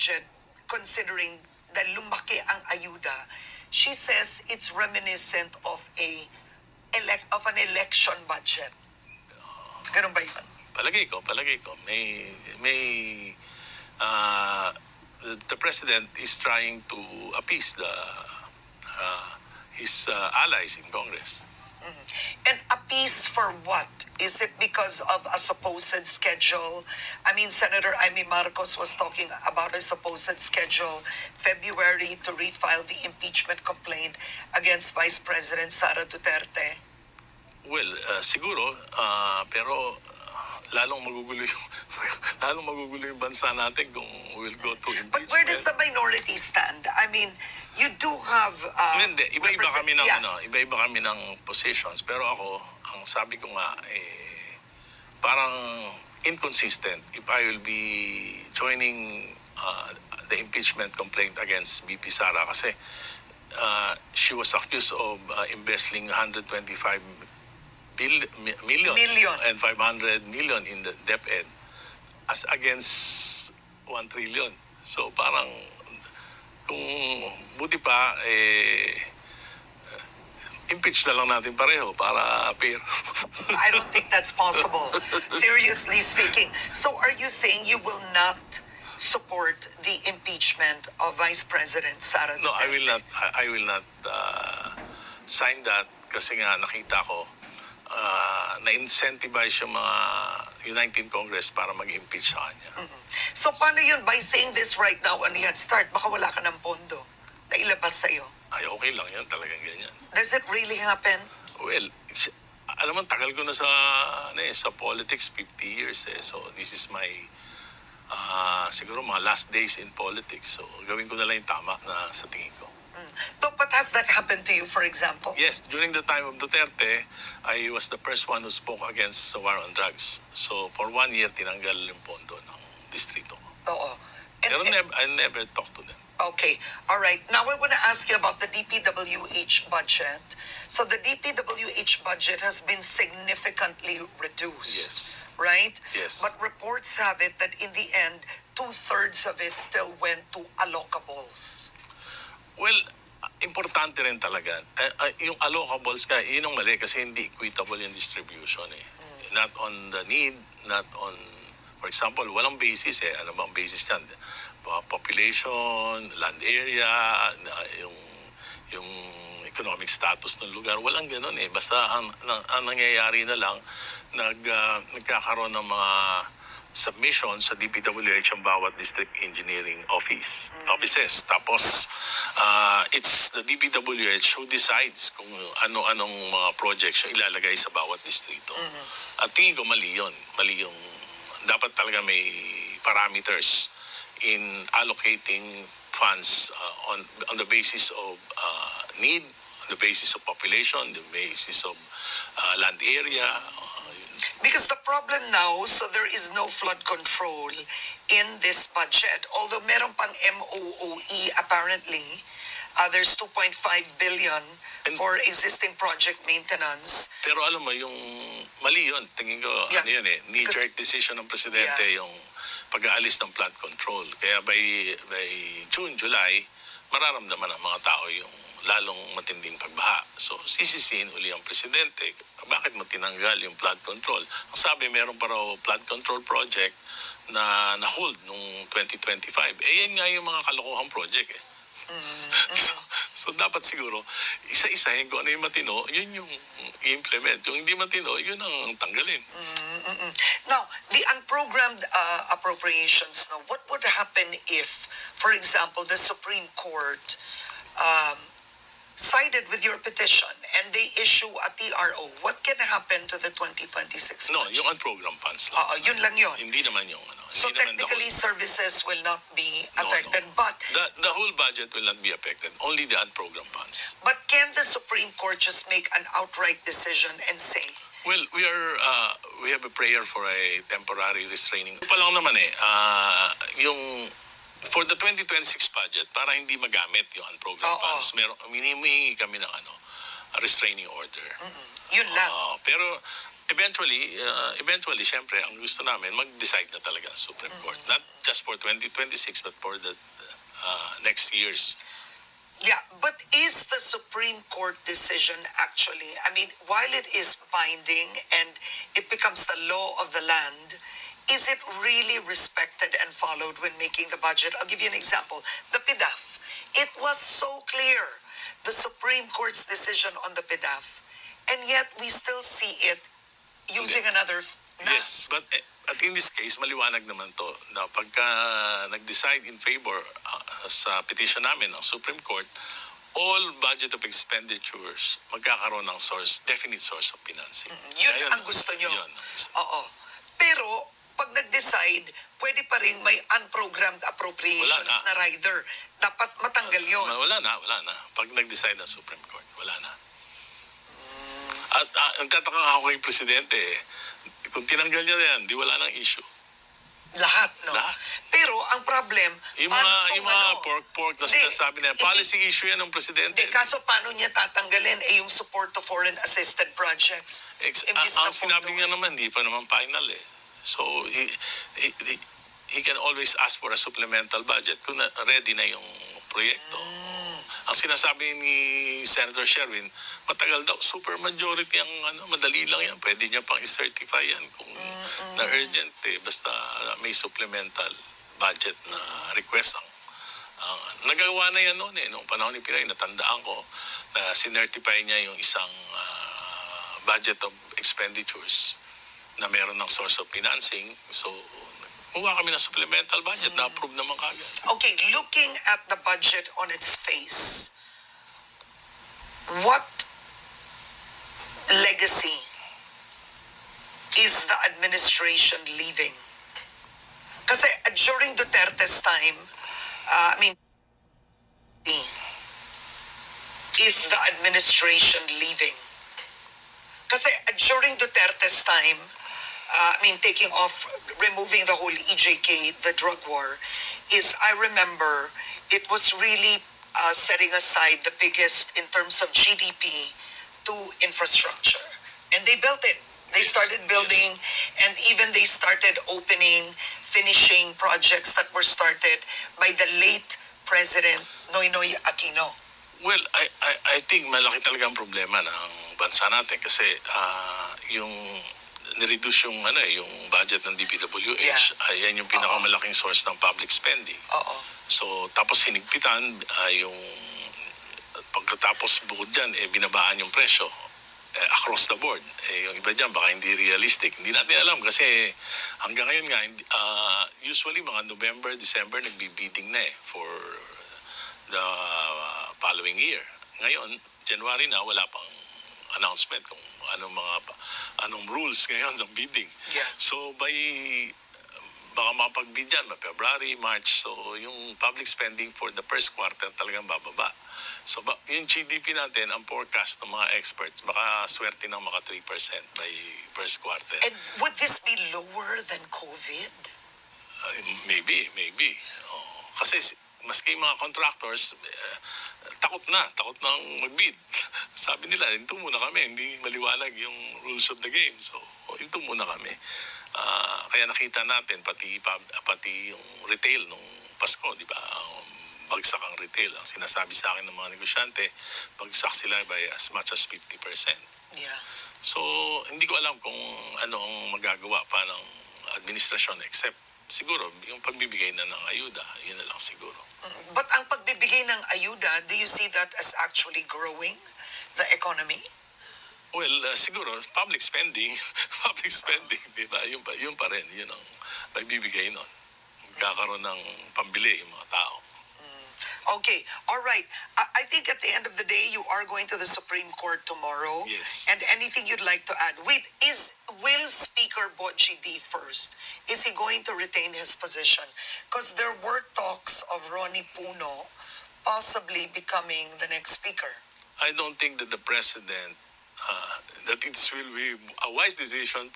budget, considering na lumaki ang ayuda, she says it's reminiscent of an election budget. Ganun ba yun? Palagay ko, may the president is trying to appease his allies in Congress. And a piece for what? Is it because of a supposed schedule? I mean, Senator Amy Marcos was talking about a supposed schedule, February, to refile the impeachment complaint against Vice President Sara Duterte. Well, siguro, pero lalong magugulo yung bansa natin kung we'll go to impeachment. But where does the minority stand? I mean, you do have Hindi, iba-iba kami ng iba-iba kami ng positions, pero ako, ang sabi ko nga parang inconsistent if I will be joining the impeachment complaint against VP Sara kasi she was accused of embezzling 125 million and 500 million in the DepEd as against 1 trillion. So parang kung buti pa impeach na lang natin pareho para appear. I don't think that's possible, seriously speaking. So are you saying you will not support the impeachment of Vice President Sara Duterte? No, I will not sign that kasi nga nakita ko na-incentivize yung mga United Congress para mag-impeach sa kanya. So paano yun? By saying this right now on Head Start, baka wala ka ng pondo na ilabas sa'yo. Ay, okay lang yan. Talagang ganyan. Does it really happen? Well, alam mo, tagal ko na sa politics, 50 years eh. So this is my siguro mga last days in politics. So gawin ko na lang yung tama na sa tingin ko. But has that happened to you, for example? Yes, during the time of Duterte, I was the first one who spoke against the war on drugs. So for 1 year, tinanggal yung pondo ng distrito ko. Oo. Pero I never talked to them. Okay. All right. Now I want to ask you about the DPWH budget. So the DPWH budget has been significantly reduced. Yes. Right? Yes. But reports have it that in the end, 2/3 of it still went to allocables. Well, importante rin talaga. Yung allocables ka, yun ang mali kasi hindi equitable yung distribution eh. Not on the need, not on, for example, walang basis eh. Ano bang basis yan? Population, land area, yung economic status ng lugar. Walang ganun eh. Basta ang nangyayari na lang, nagkakaroon ng mga submission sa DPWH ang bawat district engineering offices. Tapos, it's the DPWH who decides kung ano-anong mga projects yung ilalagay sa bawat distrito. At tingin ko mali yun. Mali yung, dapat talaga may parameters in allocating funds on the basis of need, on the basis of population, the basis of land area. Because the problem now, so there is no flood control in this budget. Although meron pang MOOE apparently, there's 2.5 billion for existing project maintenance. Pero alam mo, yung mali yun. Tingin ko, ano yun eh, knee-jerk decision ng presidente yung pag-aalis ng flood control. Kaya by June, July, mararamdaman ng mga tao yung lalong matinding pagbaha. So, sisisihin uli ang presidente. Bakit mo tinanggal yung flood control? Ang sabi, meron pa raw flood control project na na-hold nung 2025. Yan nga yung mga kalokohang project eh. So, dapat siguro, isa-isahin kung ano yung matino, yun yung i-implement. Yung hindi matino, yun ang tanggalin. Now, the unprogrammed appropriations, no, what would happen if, for example, the Supreme Court sided with your petition and they issue a TRO? What can happen to the 2026 No, budget? yung unprogrammed funds lang. Yun lang yun. Hindi naman yung ano. So hindi naman technically, services will not be No, affected. no. But The whole budget will not be affected. Only the unprogrammed funds. can the Supreme Court just make an outright decision and say, Well, we have a prayer for a temporary restraining. Pa lang naman eh, yung for the 2026 budget, para hindi magamit yung unprogrammed funds, humihingi kami ng restraining order. yun lang? Pero eventually, syempre, ang gusto namin, mag-decide na talaga ang Supreme Court. Not just for 2026, but for the next years. Yeah, but is the Supreme Court decision actually, I mean, while it is binding and it becomes the law of the land, is it really respected and followed when making the budget? I'll give you an example. The PDAF. It was so clear, the Supreme Court's decision on the PDAF, and yet we still see it using another. Yes, but in this case, maliwanag naman to na pagka nag-decide in favor sa petition namin ng Supreme Court, all budget of expenditures magkakaroon ng definite source of financing. Yun Ayun, ang gusto nyo. yun. Oo. Pero, pag nag-decide, pwede pa rin may unprogrammed appropriations Wala na. na rider. Dapat matanggal yun. Wala na. Pag nag-decide ng Supreme Court, wala na. At nagtataka ako kay Presidente, kung tinanggal niya yan, di wala nang issue. Lahat, no? Lahat. Pero, ang problem, Yung paano mga, kung yung mga ano? pork na Hindi, sinasabi na yan, hindi. policy issue yan ng Presidente. Hindi, kaso paano niya tatanggalin yung support to foreign assisted projects? Imbis na Ang sinabi pondo. niya naman, di pa naman final eh. So, he can always ask for a supplemental budget kung ready na yung proyekto. Ang sinasabi ni Senator Sherwin, matagal daw, super majority ang madali lang yan. Pwede niya pang i-certify yan kung na urgent eh. Basta may supplemental budget na request ang nagawa na yan noon eh. Noong panahon ni Pinay, natandaan ko na sinertify niya yung isang budget of expenditures na meron ng source of financing. So, kumuha kami ng supplemental budget na approve naman kagad. Okay, looking at the budget on its face, what legacy is the administration leaving? Kasi during Duterte's time, is the administration leaving? Kasi during Duterte's time, taking off, removing the whole EJK, the drug war, I remember, it was really setting aside the biggest in terms of GDP to infrastructure. And they built it. They started building, and even they started finishing projects that were started by the late President Noynoy Aquino. Well, I think malaki talaga ang problema ng bansa natin kasi yung nireduce yung budget ng DPWH. Yeah. Ayan yung pinakamalaking source ng public spending. Oo. So tapos sinigpitan yung pagkatapos bukod diyan binabaan yung presyo across the board. Yung iba diyan baka hindi realistic. Hindi natin alam kasi hanggang ngayon nga usually mga November, December nagbi-bidding na for the following year. Ngayon, January na wala pang announcement kung anong rules ngayon ng bidding. Yeah. So baka mapag-bid yan, February, March. So yung public spending for the first quarter talagang bababa. So yung GDP natin, ang forecast ng mga experts, baka swerte ng maka 3% by first quarter. And would this be lower than COVID? Maybe. Kasi maski yung mga contractors, takot nang mag-bid. Sabi nila, hinto muna kami, hindi maliwanag yung rules of the game. So, hinto muna kami. Kaya nakita natin, pati yung retail nung Pasko, di ba? Bagsak ang retail. Ang sinasabi sa akin ng mga negosyante, bagsak sila by as much as 50%. Yeah. So, hindi ko alam kung ano ang magagawa pa ng administrasyon except siguro yung pagbibigay na ng ayuda, yun na lang siguro. But ang pagbibigay ng ayuda, do you see that as actually growing the economy? Well, siguro, public spending, di ba? Yun pa rin, yun ang pagbibigay nun. Magkakaroon ng pambili yung mga tao. Okay, all right. I think at the end of the day, you are going to the Supreme Court tomorrow. Yes. And anything you'd like to add? Wait, will Speaker Boji D first? Is he going to retain his position? Because there were talks of Ronnie Puno possibly becoming the next speaker. I don't think that the president, that it will be a wise decision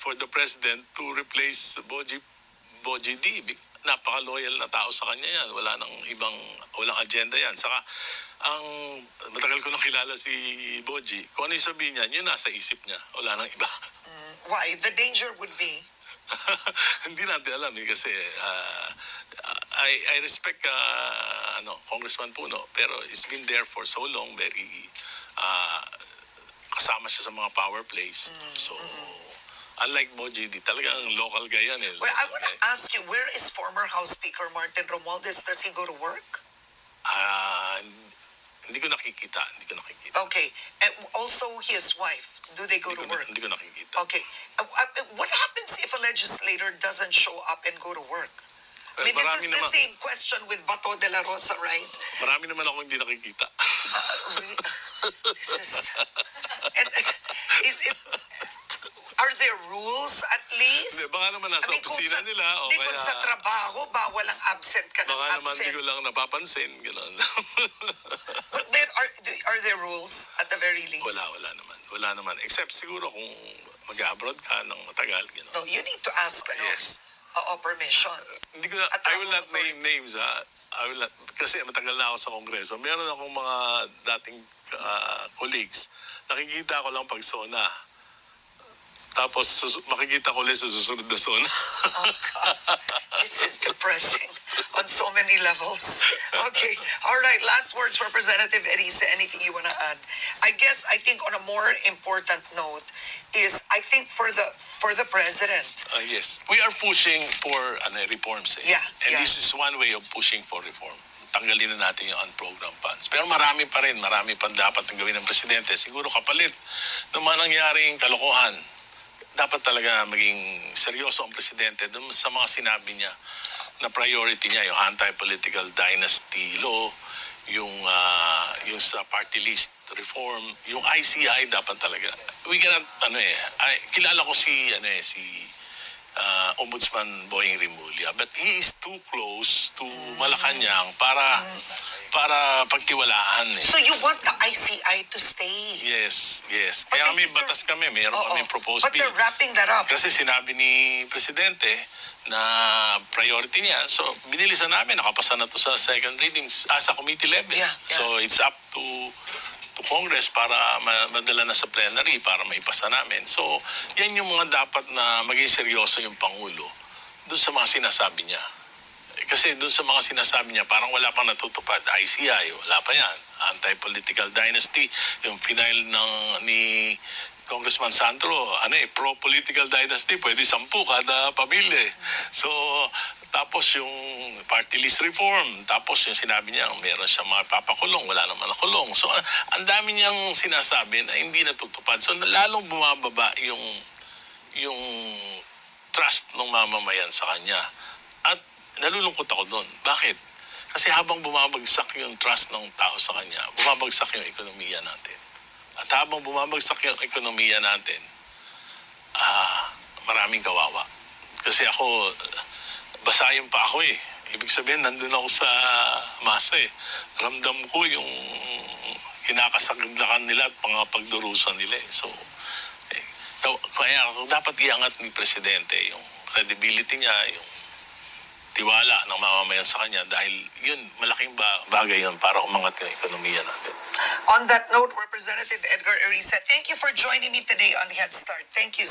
for the president to replace Boji D. napaka-loyal na tao sa kanya yan. Walang agenda yan. Saka, matagal ko nang kilala si Boji. Kung ano yung sabihin niya, yun nasa isip niya. Wala nang iba. Why? The danger would be... Hindi natin alam kasi I respect Congressman Puno, pero it's been there for so long, very kasama siya sa mga power plays. So unlike Boji, talagang local guy yan. Well, I Local want to guy. ask you, where is former House Speaker Martin Romualdez? Does he go to work? Hindi ko nakikita. Okay. And also his wife, do they go to work? Hindi ko nakikita. Okay. What happens if a legislator doesn't show up and go to work? I mean, this Marami is the naman. same question with Bato de la Rosa, right? Marami naman ako hindi nakikita. This is... And, are there rules at least? Hindi, baka naman nasa opisina nila o kung kaya... sa trabaho, bawal ang absent ka ng Baka naman absent. hindi ko lang napapansin. Gano'n. But are there rules at the very least? Wala naman. Except siguro kung mag-abroad ka ng matagal. Gano'n. No, you need to ask Yes. permission. Hindi ko na, At I will not authority. name names, ha. I will not, kasi matagal na ako sa Kongreso. Meron akong mga dating colleagues. Nakikita ko lang pag SONA. Tapos makikita ko ulit sa susunod na SONA. Oh, God. This is depressing on so many levels. Okay. All right. Last words, Representative Erice. Anything you want to add? I think on a more important note is, I think for the president, Yes. We are pushing for reforms. Yeah, And yeah. this is one way of pushing for reform. Tanggalin na natin yung unprogrammed funds. Pero marami pa dapat na gawin ng presidente. Siguro kapalit ng mga nangyaring kalokohan. Dapat talaga maging seryoso ang presidente dun sa mga sinabi niya na priority niya, yung anti-political dynasty law, yung sa party list reform, yung ICI dapat talaga. We cannot, kilala ko si Ombudsman Boying Rimulya, but he is too close to Malacanang para pagtiwalaan. so you want the ICI to stay. Yes. But Kaya they- may batas kami, mayroon Oo. kami proposed But they're bill. wrapping that up. Kasi sinabi ni Presidente na priority niya. So, binilisan namin, nakapasa na to sa second readings, sa committee level. Yeah. So, it's up to Congress para madala na sa plenary para maipasa namin. So, yan yung mga dapat na maging seryoso yung Pangulo doon sa mga sinasabi niya. Kasi doon sa mga sinasabi niya, parang wala pang natutupad. ICI, wala pa yan. Anti-political dynasty, yung final ni Congressman Sandro, pro-political dynasty, pwede 10 kada pamilya. So, tapos yung party list reform, tapos yung sinabi niya, meron siyang mga papakulong, wala naman nakulong. So, ang dami niyang sinasabi na hindi natutupad. So, lalong bumababa yung trust ng mamamayan sa kanya. At nalulungkot ako doon. Bakit? Kasi habang bumabagsak yung trust ng tao sa kanya, bumabagsak yung ekonomiya natin. At habang bumabagsak yung ekonomiya natin, maraming kawawa. Kasi ako, basahin pa ako eh. Ibig sabihin, nandun ako sa masa eh. Ramdam ko yung kinakasaglakan nila at mga pagdurusan nila eh. So, kaya dapat iangat ni Presidente yung credibility niya, yung tiwala ng mamamayan sa kanya dahil yun, malaking bagay yun para umangat yung ekonomiya natin. On that note, Representative Edgar Erice, thank you for joining me today on Head Start. Thank you.